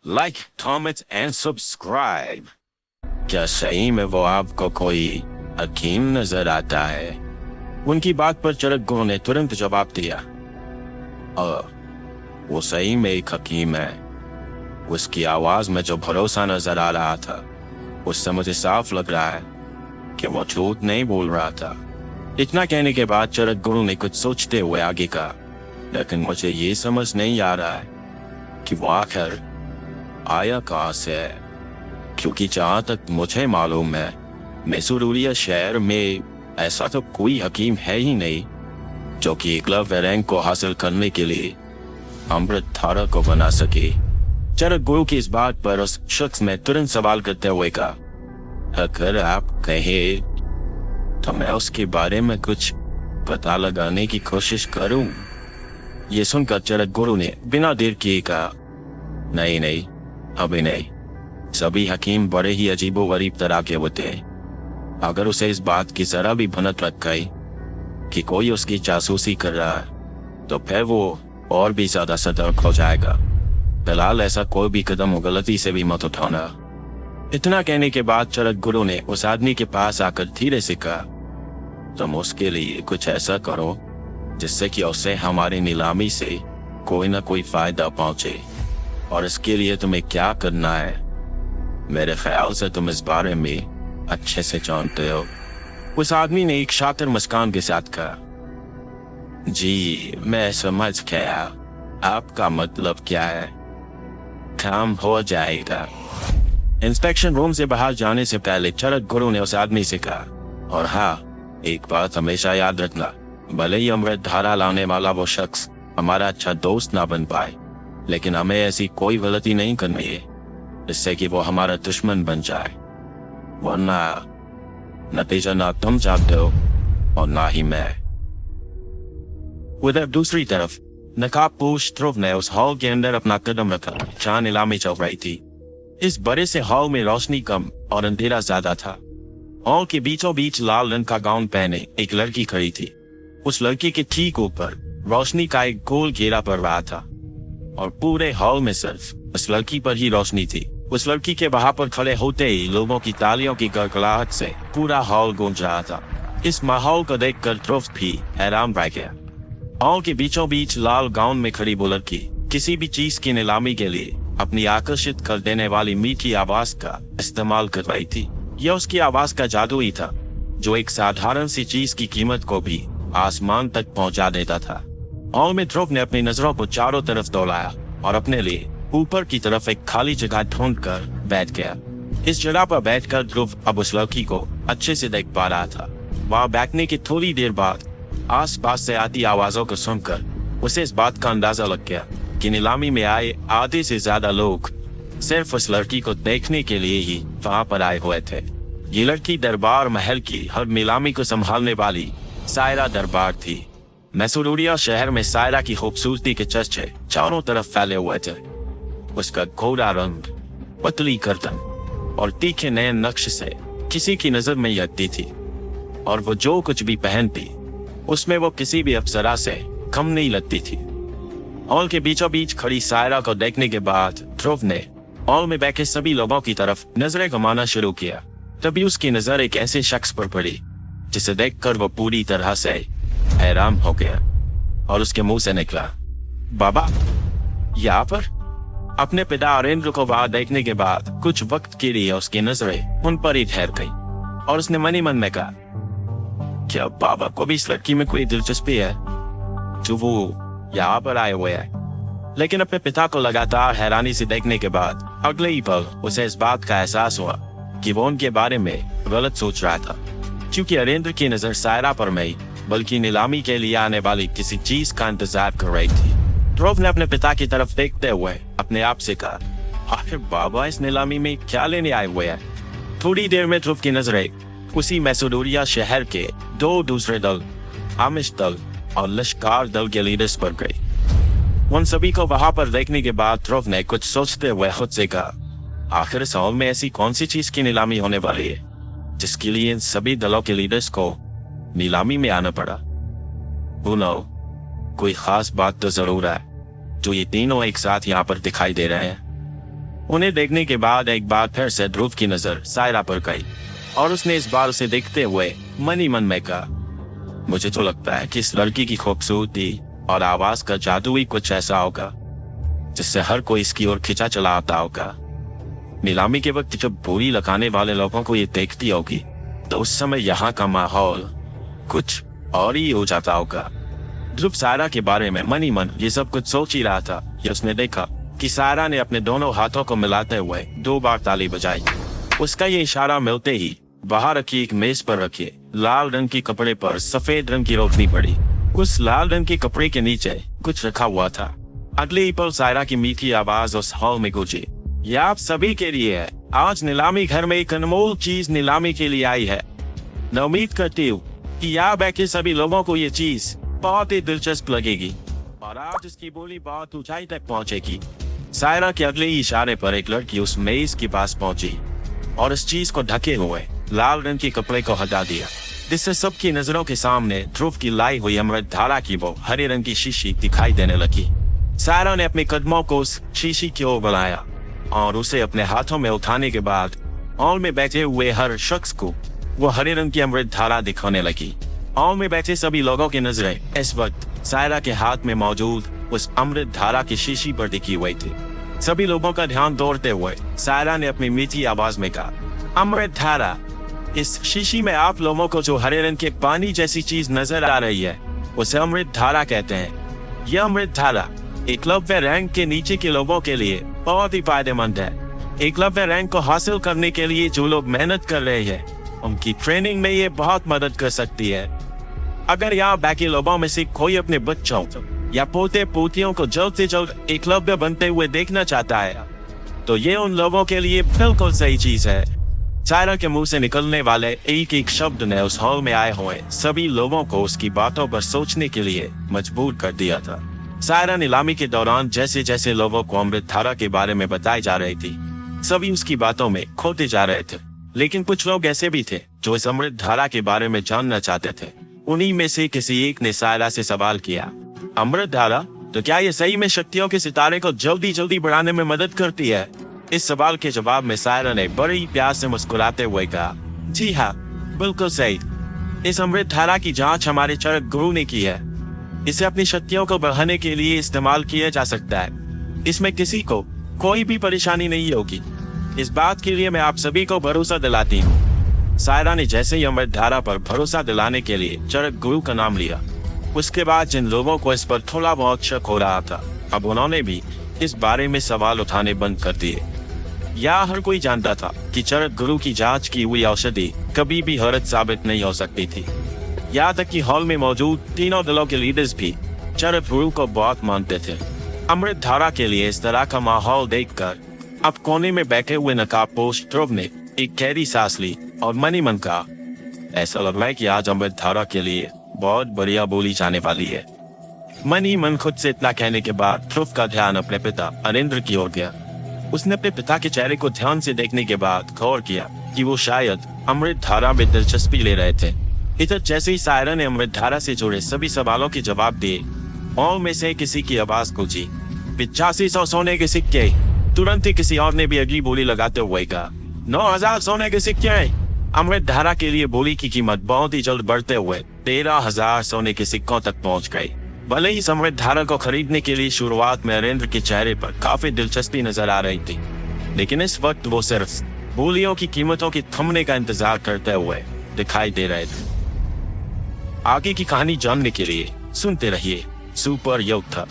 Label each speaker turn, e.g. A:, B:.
A: Like, comment and subscribe. क्या सही में वो आपको कोई हकीम नजर आता है? उनकी बात पर चरक ने तुरंत जवाब दिया, वो सही में एक हकीम है। उसकी आवाज में जो भरोसा नजर आ रहा था, उससे मुझे साफ लग रहा है कि वो झूठ नहीं बोल रहा था। इतना कहने के बाद चरक गुरु ने कुछ सोचते हुए आगे कहा, लेकिन मुझे ये समझ नहीं आ रहा है कि वो आखिर आया कहाँ से है, क्योंकि जहां तक मुझे मालूम है मैसूरुलिया शहर में ऐसा तो कोई हकीम है ही नहीं जो कि एकलव्य रैंक को हासिल करने के लिए अमृत धारा को बना सके। चरक गुरु की इस बात पर उस शख्स ने तुरंत सवाल करते हुए कहा, अगर आप कहे तो मैं उसके बारे में कुछ पता लगाने की कोशिश करूं। ये सुनकर चरक गुरु ने बिना देर किए कहा, नहीं नहीं, अभी नहीं। सभी हकीम बड़े ही अजीबोगरीब तरह के होते हैं। अगर उसे इस बात की जरा भी भनक लग गई कि कोई उसकी जासूसी कर रहा है तो फिर वो और भी ज्यादा सतर्क हो जाएगा। फिलहाल ऐसा कोई भी कदम गलती से भी मत उठाना। इतना कहने के बाद चरक गुरु ने उस आदमी के पास आकर धीरे से कहा, तुम उसके लिए कुछ ऐसा करो जिससे कि उसे हमारी नीलामी से कोई ना कोई फायदा पहुंचे। और इसके लिए तुम्हें क्या करना है, मेरे ख्याल से तुम इस बारे में अच्छे से जानते हो। उस आदमी ने एक शातिर मुस्कान के साथ कहा, जी मैं समझ गया, आपका मतलब क्या है, काम हो जाएगा। इंस्पेक्शन रूम से बाहर जाने से पहले चरक गुरु ने उस आदमी से कहा, और हाँ, एक बात हमेशा याद रखना, भले ही अमृत धारा लाने वाला वो शख्स हमारा अच्छा दोस्त ना बन पाए, लेकिन हमें ऐसी कोई गलती नहीं करनी है जिससे कि वो हमारा दुश्मन बन जाए, वरना नतीजा ना तुम जानते हो और ना ही मैं। उधर दूसरी तरफ नकाबपोश ध्रुव ने उस हॉल के अंदर अपना कदम रखा जहां नीलामी चल रही थी। इस बड़े से हॉल में रोशनी कम और अंधेरा ज्यादा था। हॉल के बीचों बीच लाल रंग का गाउन पहने एक लड़की खड़ी थी। उस लड़की के ठीक ऊपर रोशनी का एक गोल घेरा पड़ रहा था और पूरे हॉल में सिर्फ उस लड़की पर ही रोशनी थी। उस लड़की के वहां पर खड़े होते ही लोगों की तालियों की गड़गड़ाहट से पूरा हॉल गूंज रहा था। इस माहौल को देखकर ध्रुव भी हैरान रह गया। हॉल के बीचों बीच लाल गाउन में खड़ी वो लड़की किसी भी चीज की नीलामी के लिए अपनी आकर्षित कर देने वाली मीठी आवाज का इस्तेमाल कर रही थी। यह उसकी आवाज का जादू ही था जो एक साधारण सी चीज की कीमत को भी आसमान तक पहुंचा देता था। हॉल में ध्रुव ने अपनी नजरों को चारों तरफ दौड़ाया और अपने लिए ऊपर की तरफ एक खाली जगह ढूंढकर बैठ गया। इस जगह पर बैठकर ध्रुव अब उस लड़की को अच्छे से देख पा रहा था। वहां बैठने की थोड़ी देर बाद आसपास से आती आवाजों को सुनकर उसे इस बात का अंदाजा लग गया कि नीलामी में आए आधे से ज्यादा लोग सिर्फ उस लड़की को देखने के लिए ही वहां पर आए हुए थे। ये लड़की दरबार महल की हर नीलामी को संभालने वाली सायरा दरबार थी। मैसूरुलिया शहर में सायरा की खूबसूरती के चर्चे चारों तरफ फैले हुए थे। उसका गोरा रंग, पतली गर्दन और तीखे नए नक्श से किसी की नजर में लगती थी, और वो जो कुछ भी पहनती उसमें वो किसी भी अप्सरा से कम नहीं लगती थी। हॉल के बीचों बीच खड़ी सायरा को देखने के बाद ध्रुव ने हॉल में बैठे सभी लोगों की तरफ नजरें घुमाना शुरू किया। तभी उसकी नजर एक ऐसे शख्स पर पड़ी जिसे देखकर वो पूरी तरह से हैरान हो गया और उसके मुंह से निकला, बाबा यहाँ पर? अपने पिता अरेंद्र को वहां देखने के बाद कुछ वक्त के लिए उसकी नजरें उन पर ही ठहर गई और उसने मनी मन में कहा, क्या बाबा को भी इस लड़की में कोई दिलचस्पी है जो वो यहाँ पर आए हुए हैं? लेकिन अपने पिता को लगातार हैरानी से देखने के बाद अगले ही पल उसे इस बात का एहसास हुआ कि वो उनके बारे में गलत सोच रहा था, क्योंकि अरेंद्र की नजर सायरा पर नहीं बल्कि नीलामी के लिए आने वाली किसी चीज का इंतजार कर रही थी। ध्रुव ने अपने पिता की तरफ देखते हुए अपने आप से कहा, आखिर बाबा इस नीलामी में क्या लेने आए हुए हैं? थोड़ी देर में ध्रुव की नजरें उसी मैसूरुलिया शहर के दो दूसरे दल, आमिश दल और लश्कार दल के लीडर्स पर गई। उन सभी को वहां पर देखने के बाद ध्रुव ने कुछ सोचते हुए खुद से कहा, आखिर इस हॉल में ऐसी कौन सी चीज की नीलामी होने वाली है जिसके लिए इन सभी दलों के लीडर्स को नीलामी में आना पड़ा? कोई खास बात तो जरूर है जो ये तीनों एक साथ यहाँ पर दिखाई दे रहे हैं। उन्हें देखने के बाद एक बार फिर से ध्रुव की नजर सायरा पर गई और उसने इस बार उसे देखते हुए मन ही मन में कहा, मुझे तो लगता है कि इस लड़की की खूबसूरती और आवाज का जादू ही कुछ ऐसा होगा जिससे हर कोई इसकी ओर खिंचा चला आता होगा। नीलामी के वक्त जब बोली लगाने वाले लोगों को ये देखती होगी तो उस समय यहाँ का माहौल कुछ और ही हो जाता होगा। ध्रुव सायरा के बारे में मन ही मन ये सब कुछ सोच ही रहा था कि उसने देखा कि सायरा ने अपने दोनों हाथों को मिलाते हुए 2 बार ताली बजाई। उसका ये इशारा मिलते ही बाहर रखी एक मेज पर रखे लाल रंग के कपड़े पर सफेद रंग की रोशनी पड़ी। उस लाल रंग के कपड़े के नीचे कुछ रखा हुआ था। अगले ही पल सायरा की मीठी आवाज उस हॉल में गूंजी, यह आप सभी के लिए है। आज नीलामी घर में एक अनमोल चीज नीलामी के लिए आई है। मैं उम्मीद करती हूँ कि यहाँ बैठे सभी लोगों को ये चीज बहुत ही दिलचस्प लगेगी और आज इसकी बोली बहुत ऊंचाई तक पहुंचेगी। सायरा के अगले ही इशारे पर एक लड़की उस मेज के पास पहुंची और इस चीज को ढके हुए लाल रंग के कपड़े को हटा दिया, जिससे सबकी नजरों के सामने ध्रुव की लाई हुई अमृत धारा की वो हरे रंग की शीशी दिखाई देने लगी। सायरा ने अपने कदमों को उस शीशी की ओर बढ़ाया और उसे अपने हाथों में उठाने के बाद हॉल में बैठे हुए हर शख्स को वो हरे रंग की अमृत धारा दिखाने लगी। हॉल में बैठे सभी लोगों की नजरें इस वक्त सायरा के हाथ में मौजूद उस अमृत धारा की शीशी पर टिकी हुई थी। सभी लोगों का ध्यान दौड़ते हुए सायरा ने अपनी मीठी आवाज में कहा, अमृत धारा, इस शीशी में आप लोगों को जो हरे रंग के पानी जैसी चीज नजर आ रही है उसे अमृत धारा कहते हैं। यह अमृत धारा एकलव्य रैंक के नीचे के लोगों के लिए बहुत ही फायदेमंद है। एकलव्य रैंक को हासिल करने के लिए जो लोग मेहनत कर रहे हैं उनकी ट्रेनिंग में ये बहुत मदद कर सकती है। अगर यहाँ बाकी लोगों में से कोई अपने बच्चों या पोते पोतियों को जल्द से जल्द एकलव्य बनते हुए देखना चाहता है तो ये उन लोगों के लिए बिल्कुल सही चीज है। सायरा के मुंह से निकलने वाले एक एक शब्द ने उस हॉल में आए हुए सभी लोगों को उसकी बातों पर सोचने के लिए मजबूर कर दिया था। सायरा नीलामी के दौरान जैसे जैसे लोगों को अमृत धारा के बारे में बताई जा रही थी सभी उसकी बातों में खोते जा रहे थे, लेकिन कुछ लोग ऐसे भी थे जो इस अमृत धारा के बारे में जानना चाहते थे। उन्हीं में से किसी एक ने सायरा से सवाल किया, अमृत धारा, तो क्या ये सही में शक्तियों के सितारे को जल्दी जल्दी बढ़ाने में मदद करती है? इस सवाल के जवाब में सायरा ने बड़े ही प्यार से मुस्कुराते हुए कहा, जी हाँ, बिल्कुल सही। इस अमृत धारा की जांच हमारे चरक गुरु ने की है। इसे अपनी शक्तियों को बढ़ाने के लिए इस्तेमाल किया जा सकता है। इसमें किसी को कोई भी परेशानी नहीं होगी। इस बात के लिए मैं आप सभी को भरोसा दिलाती हूँ। सायरा ने जैसे ही अमृत धारा पर भरोसा दिलाने के लिए चरक गुरु का नाम लिया, उसके बाद जिन लोगों को इस पर थोड़ा बहुत शक हो रहा था अब उन्होंने भी इस बारे में सवाल उठाने बंद कर दिए। यहाँ हर कोई जानता था कि चरक गुरु की जांच की हुई औषधि कभी भी हरत साबित नहीं हो सकती थी। यहाँ तक कि हॉल में मौजूद तीनों दलों के लीडर्स भी चरक गुरु को बहुत मानते थे। अमृत धारा के लिए इस तरह का माहौल देखकर अब कोने में बैठे हुए नकाबपोश ध्रुव ने एक गहरी सांस ली और मन ही मन कहा, ऐसा लग रहा है कि आज अमृत धारा के लिए बहुत बढ़िया बोली जाने वाली है। मन ही मन खुद से इतना कहने के बाद ध्रुव का ध्यान अपने पिता अनिंद्र की ओर गया। उसने अपने पिता के चेहरे को ध्यान से देखने के बाद गौर किया कि वो शायद अमृत धारा में दिलचस्पी ले रहे थे। इधर जैसे ही सायरा ने अमृत धारा से जुड़े सभी सवालों के जवाब दिए, हॉल में से किसी की आवाज गूंजी, 8500 सोने के सिक्के। तुरंत ही किसी और ने भी अगली बोली लगाते हुए कहा, 9000 सोने के सिक्के। अमृत धारा के लिए बोली की कीमत बहुत ही जल्द बढ़ते हुए 13000 सोने के सिक्कों तक पहुंच गई। भले ही अमृत धारा को खरीदने के लिए शुरुआत में नरेंद्र के चेहरे पर काफी दिलचस्पी नजर आ रही थी, लेकिन इस वक्त वो सिर्फ बोलियों की कीमतों की थमने का इंतजार करते हुए दिखाई दे रहे थे। आगे की कहानी जानने के लिए सुनते रहिए सुपर योद्धा।